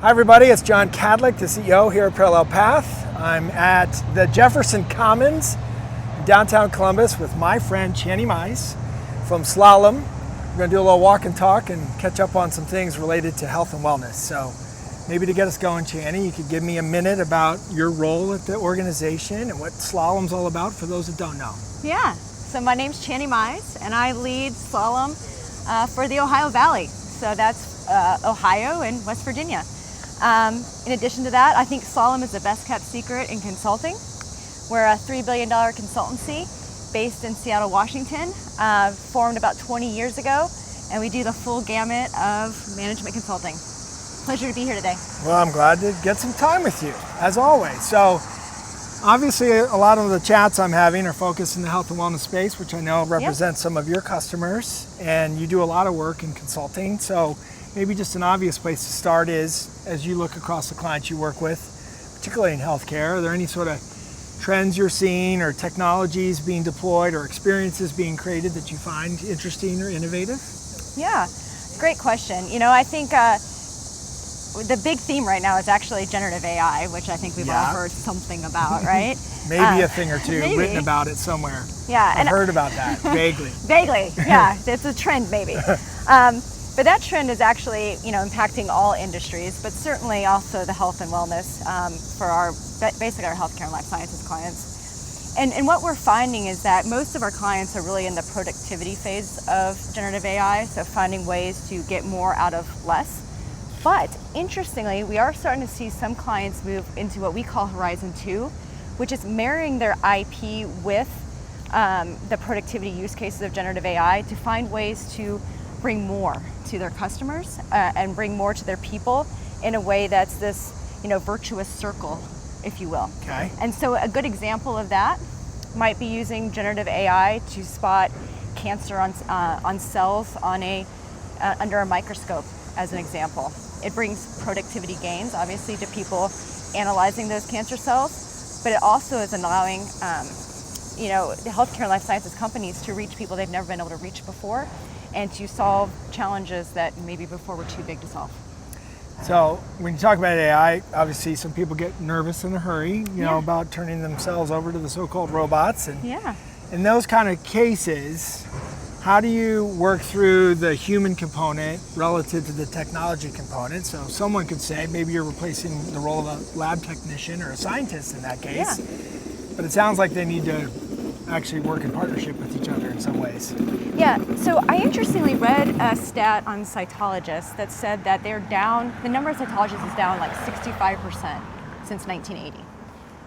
Hi everybody, it's John Kadlic, the CEO here at Parallel Path. I'm at the Jefferson Commons in downtown Columbus with my friend Channie Mize from Slalom. We're going to do a little walk and talk and catch up on some things related to health and wellness. So maybe to get us going, Channie, you could give me a minute about your role at the organization and what Slalom's all about for those that don't know. Yeah, so my name's Channie Mize and I lead Slalom for the Ohio Valley. So that's Ohio and West Virginia. In addition to that, I think Slalom is the best kept secret in consulting. We're a $3 billion consultancy based in Seattle, Washington, formed about 20 years ago, and we do the full gamut of management consulting. Pleasure to be here today. Well, I'm glad to get some time with you, as always. So obviously a lot of the chats I'm having are focused in the health and wellness space, which I know represents some of your customers, and you do a lot of work in consulting. So maybe just an obvious place to start is, as you look across the clients you work with, particularly in healthcare, are there any sort of trends you're seeing or technologies being deployed or experiences being created that you find interesting or innovative? Yeah, great question. You know, I think the big theme right now is actually generative AI, which I think we've all heard something about, right? Maybe a thing or two written about it somewhere. Yeah, I've heard about that, vaguely. Vaguely, yeah, it's a trend maybe. But that trend is actually, impacting all industries, but certainly also the health and wellness for basically our healthcare and life sciences clients. And what we're finding is that most of our clients are really in the productivity phase of generative AI, so finding ways to get more out of less. But interestingly, we are starting to see some clients move into what we call Horizon 2, which is marrying their IP with the productivity use cases of generative AI to find ways to bring more to their customers and bring more to their people in a way that's this, virtuous circle, if you will. Okay. And so a good example of that might be using generative AI to spot cancer on cells under a microscope, as an example. It brings productivity gains, obviously, to people analyzing those cancer cells, but it also is allowing the healthcare and life sciences companies to reach people they've never been able to reach before, and to solve challenges that maybe before were too big to solve. So when you talk about AI, obviously some people get nervous in a hurry, about turning themselves over to the so-called robots. And in those kind of cases, how do you work through the human component relative to the technology component? So someone could say maybe you're replacing the role of a lab technician or a scientist in that case, but it sounds like they need to actually work in partnership with each other in some ways. Yeah, so I interestingly read a stat on cytologists that said that the number of cytologists is down like 65% since 1980.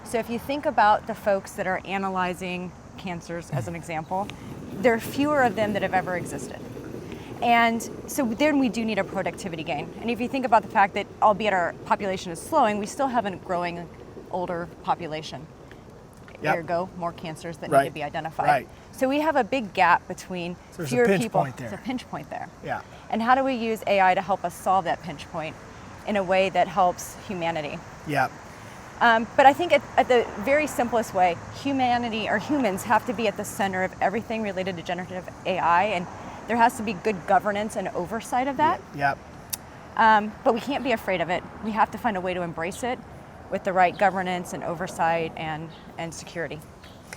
So if you think about the folks that are analyzing cancers as an example, there are fewer of them that have ever existed. And so then we do need a productivity gain. And if you think about the fact that albeit our population is slowing, we still have a growing older population. Ergo, more cancers that need to be identified. Right. So we have a big gap between fewer people. There's a pinch point there. Yeah. And how do we use AI to help us solve that pinch point in a way that helps humanity? Yeah. But I think at the very simplest way, humanity or humans have to be at the center of everything related to generative AI, and there has to be good governance and oversight of that. Yeah. But we can't be afraid of it. We have to find a way to embrace it with the right governance and oversight and security.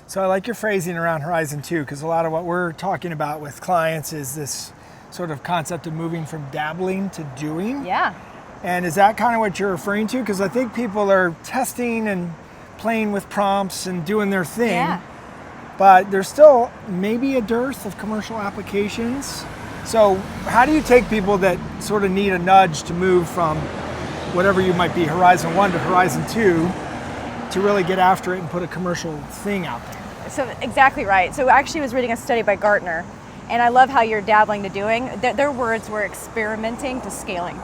So I like your phrasing around Horizon 2, because a lot of what we're talking about with clients is this sort of concept of moving from dabbling to doing. Yeah. And is that kind of what you're referring to? Because I think people are testing and playing with prompts and doing their thing, but there's still maybe a dearth of commercial applications. So how do you take people that sort of need a nudge to move from whatever you might be, Horizon 1 to Horizon 2, to really get after it and put a commercial thing out there? So exactly right. So I actually was reading a study by Gartner, and I love how you're dabbling to doing. Their words were experimenting to scaling.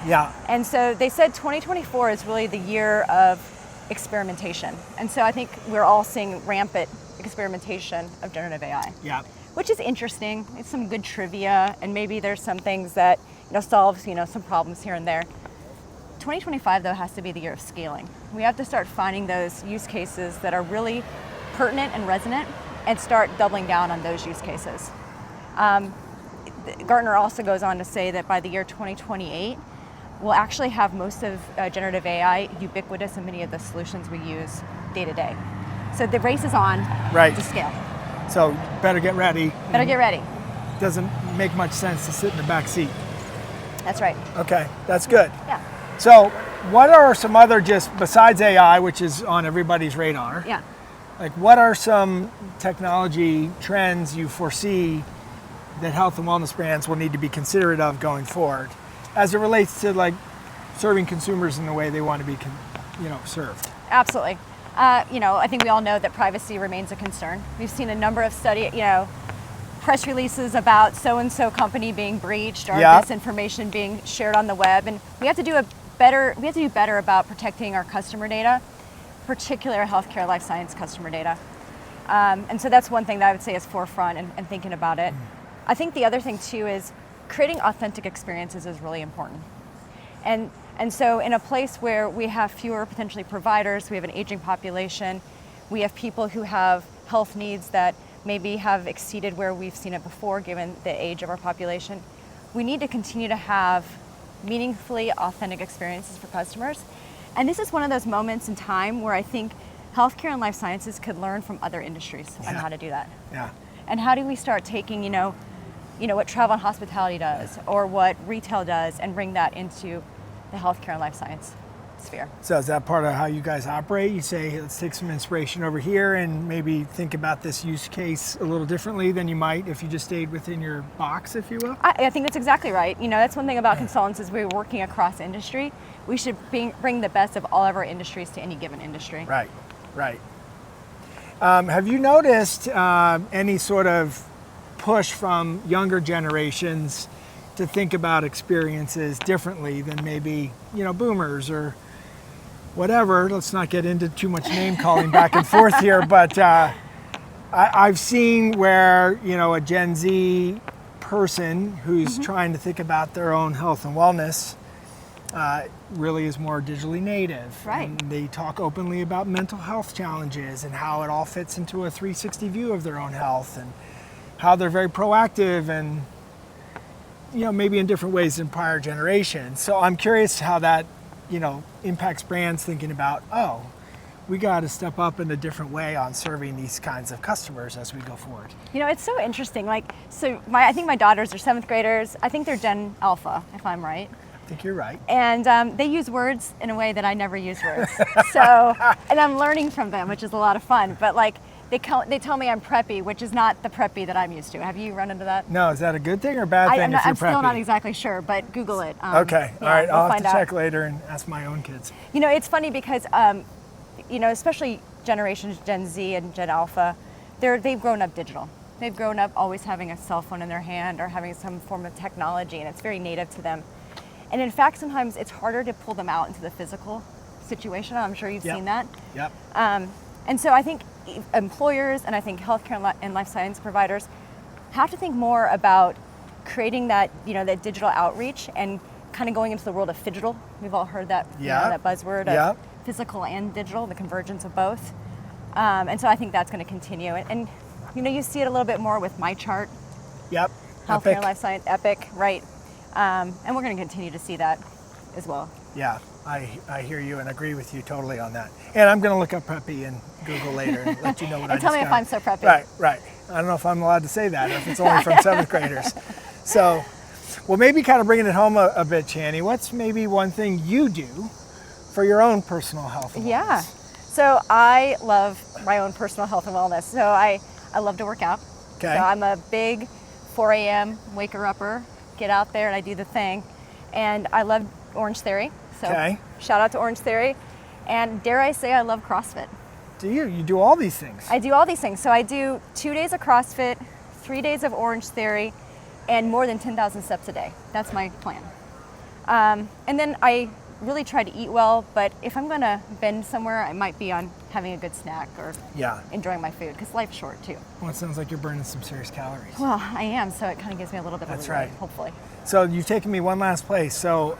Yeah. And so they said 2024 is really the year of experimentation. And so I think we're all seeing rampant experimentation of generative AI. Yeah. Which is interesting. It's some good trivia, and maybe there's some things that solves some problems here and there. 2025 though has to be the year of scaling. We have to start finding those use cases that are really pertinent and resonant, and start doubling down on those use cases. Gartner also goes on to say that by the year 2028, will actually have most of generative AI ubiquitous in many of the solutions we use day to day. So the race is on to scale. So better get ready. Better get ready. Doesn't make much sense to sit in the back seat. That's right. Okay, that's good. Yeah. So what are some other, just besides AI, which is on everybody's radar, Yeah. like what are some technology trends you foresee that health and wellness brands will need to be considerate of going forward as it relates to like serving consumers in the way they want to be served? Absolutely. I think we all know that privacy remains a concern. We've seen a number of press releases about so-and-so company being breached or this information being shared on the web, and we have to do better about protecting our customer data, particularly our healthcare life science customer data. And so that's one thing that I would say is forefront and thinking about it. I think the other thing too is creating authentic experiences is really important. And so in a place where we have fewer potentially providers, we have an aging population, we have people who have health needs that maybe have exceeded where we've seen it before given the age of our population, we need to continue to have meaningfully authentic experiences for customers. And this is one of those moments in time where I think healthcare and life sciences could learn from other industries on how to do that. Yeah. And how do we start taking, what travel and hospitality does or what retail does and bring that into the healthcare and life science sphere. So is that part of how you guys operate? You say, hey, let's take some inspiration over here and maybe think about this use case a little differently than you might if you just stayed within your box, if you will? I think that's exactly right. That's one thing about consultants is we're working across industry. We should bring the best of all of our industries to any given industry. Right. Have you noticed any sort of push from younger generations to think about experiences differently than maybe, boomers or whatever? Let's not get into too much name calling back and forth here, but I've seen where, a Gen Z person who's trying to think about their own health and wellness really is more digitally native. Right. And they talk openly about mental health challenges and how it all fits into a 360 view of their own health and how they're very proactive and, maybe in different ways than prior generations. So I'm curious how that, impacts brands thinking about, we got to step up in a different way on serving these kinds of customers as we go forward. It's so interesting. I think my daughters are 7th graders. I think they're Gen Alpha, if I'm right. I think you're right. And they use words in a way that I never use words. And I'm learning from them, which is a lot of fun. But they tell me I'm preppy, which is not the preppy that I'm used to. Have you run into that? No, is that a good thing or bad thing if you're preppy? I'm still not exactly sure, but Google it. Okay, all right, I'll have to check out later and ask my own kids. It's funny because, especially generations Gen Z and Gen Alpha, they've grown up digital. They've grown up always having a cell phone in their hand or having some form of technology, and it's very native to them. And in fact, sometimes it's harder to pull them out into the physical situation. I'm sure you've seen that. Yep. And so I think employers and I think healthcare and life science providers have to think more about creating that, that digital outreach and kind of going into the world of phygital. We've all heard that, that buzzword of physical and digital, the convergence of both. And so I think that's going to continue. And you see it a little bit more with MyChart. Yep. Healthcare and life science, Epic, right? And we're going to continue to see that as well. Yeah, I hear you and agree with you totally on that. And I'm going to look up preppy in Google later and let you know what I and tell me if I'm so preppy. Right. I don't know if I'm allowed to say that if it's only from 7th graders. So, well, maybe kind of bringing it home a bit, Channie, what's maybe one thing you do for your own personal health and wellness? Yeah. So I love my own personal health and wellness. So I love to work out. Okay. So I'm a big 4 a.m. waker-upper, get out there and I do the thing. And I love Orange Theory. So shout out to Orange Theory. And dare I say I love CrossFit. Do you? You do all these things? I do all these things. So I do 2 days of CrossFit, 3 days of Orange Theory, and more than 10,000 steps a day. That's my plan. And then I really try to eat well, but if I'm going to bend somewhere, I might be on having a good snack or enjoying my food, because life's short too. Well, it sounds like you're burning some serious calories. Well, I am, so it kind of gives me a little bit of That's leeway, right. hopefully. So you've taken me one last place. So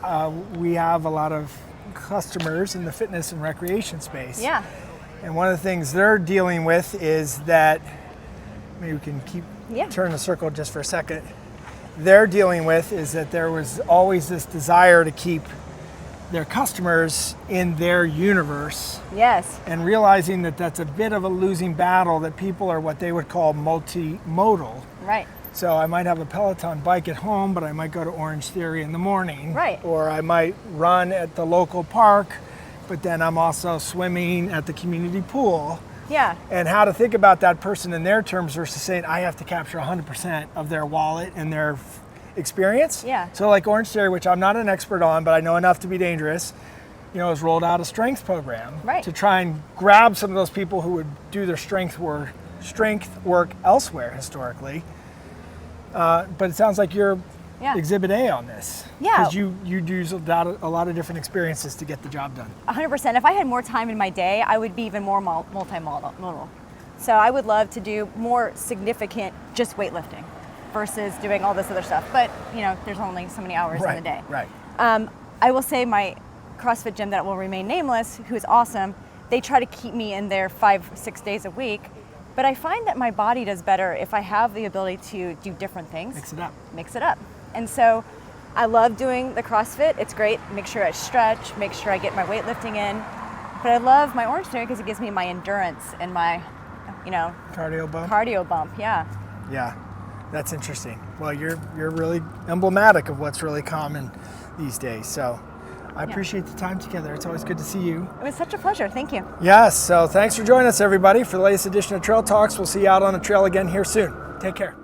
we have a lot of customers in the fitness and recreation space. Yeah. And one of the things they're dealing with is that, maybe we can turn the circle just for a second. They're dealing with is that there was always this desire to keep their customers in their universe, Yes. and realizing that that's a bit of a losing battle, that people are what they would call multimodal. Right. So I might have a Peloton bike at home, but I might go to Orange Theory in the morning. Right. Or I might run at the local park, but then I'm also swimming at the community pool. Yeah. And how to think about that person in their terms versus saying I have to capture 100% of their wallet and their experience. Yeah. So like Orange Theory, which I'm not an expert on, but I know enough to be dangerous, has rolled out a strength program to try and grab some of those people who would do their strength work elsewhere historically. But it sounds like you're exhibit A on this. Yeah. Because you use a lot of different experiences to get the job done. 100%. If I had more time in my day, I would be even more multimodal. So I would love to do more significant just weightlifting versus doing all this other stuff. But, there's only so many hours in the day. Right. I will say my CrossFit gym that will remain nameless, who is awesome, they try to keep me in there 5-6 days a week. But I find that my body does better if I have the ability to do different things. Mix it up. And so I love doing the CrossFit. It's great. Make sure I stretch, make sure I get my weightlifting in. But I love my Orange Theory because it gives me my endurance and my, cardio bump. Yeah. Yeah, that's interesting. Well, you're really emblematic of what's really common these days. So I appreciate the time together. It's always good to see you. It was such a pleasure. Thank you. Yes, so thanks for joining us, everybody, for the latest edition of Trail Talks. We'll see you out on the trail again here soon. Take care.